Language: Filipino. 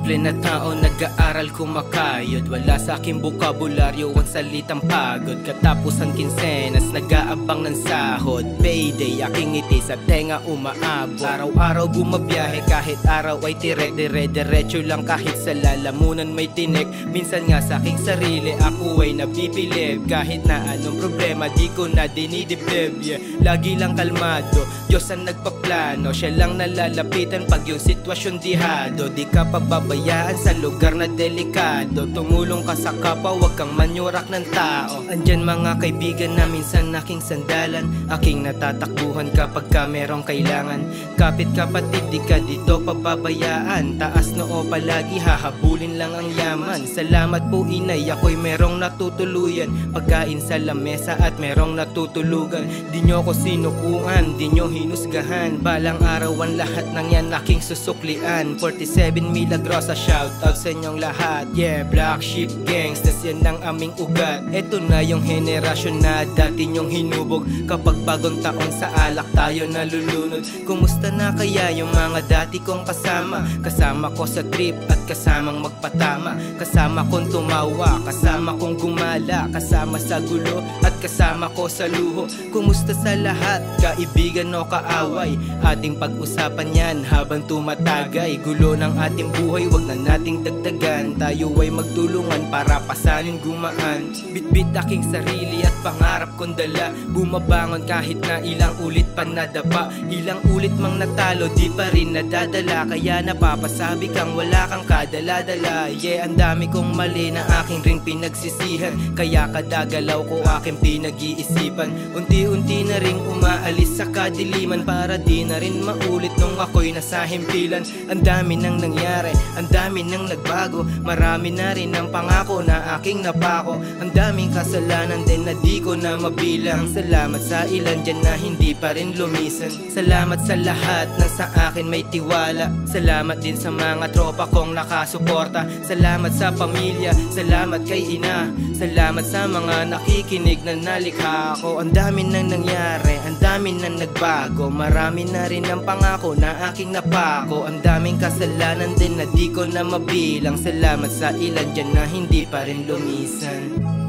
simple na tao, nag-aaral kumakayod. Wala sa aking bukabularyo ang salitang pagod. Katapusan kinsenas, nag-aabang ng sahod. Payday, aking ngiti sa tenga umaabot. Araw-araw bumabiyahe, kahit araw ay tirek. Dire-diretso lang kahit sa lalamunan may tinik. Minsan nga sa aking sarili ako ay nabibilib. Kahit na anong problema di ko na dinidibdib, yeah. Lagi lang kalmado, Diyos ang nagpaplano. Siya lang nalalapitan pag yung sitwasyon dihado. Di ka pababayaan sa lugar na delikado. Tumulong ka sa kapwa, wag kang manyurak ng tao. Andyan mga kaibigan na minsan aking sandalan, aking natatakbuhan kapag ka merong kailangan. Kapit kapatid, di ka dito pababayaan. Taas noo palagi, hahabulin lang ang yaman. Salamat po inay, ako'y merong natutuluyan. Pagkain sa lamesa at merong natutulugan. Di nyo ko sinukuan, di nyo hinusgahan. Balang araw ang lahat ng yan aking susuklian. 47 Milagrosa, shout out sa inyong lahat. Yeah, Black Sheep Gangs, tas yan ang aming ugat. Eto na yung henerasyon na dati nyong hinubog. Kapag bagong taon sa alak tayo nalulunod. Kumusta na kaya yung mga dati kong kasama? Kasama ko sa trip at kasamang magpatama. Kasama kong tumawa, kasama kong gumala. Kasama sa gulo at kasama ko sa luho. Kumusta sa lahat, kaibigan o kaaway? Ating pag-usapan yan habang tumatagay. Gulo ng ating buhay, wag na nating dagdagan. Tayo ay magtulungan para pasanin gumaan. Bitbit aking sarili at pangarap kong dala. Bumabangon kahit na ilang ulit pa nadapa. Ilang ulit mang natalo, di pa rin nadadala. Kaya napapasabi kang wala kang kadala-dala. Yeah, ang dami kong mali na aking ring pinagsisihan. Kaya kadagalaw ko aking pinag-iisipan. Unti-unti na ring umaalis sa kadiliman, para di na rin maulit nung ako'y nasa himpilan. Ang dami nang nangyari, ang dami nang nagbago. Marami na rin ang pangako na aking napako. Ang daming kasalanan din na di ko na mabilang. Salamat sa ilan dyan na hindi pa rin lumisan. Salamat sa lahat na sa akin may tiwala. Salamat din sa mga tropa kong nakasuporta. Salamat sa pamilya, salamat kay ina. Salamat sa mga nakikinig na nalikha ako. Ang dami nang nangyari, ang dami nang nagbago. Marami na rin ang pangako na aking napako. Ang daming kasalanan din na di ko na mabilang. Salamat sa ilan dyan na hindi pa rin lumisan.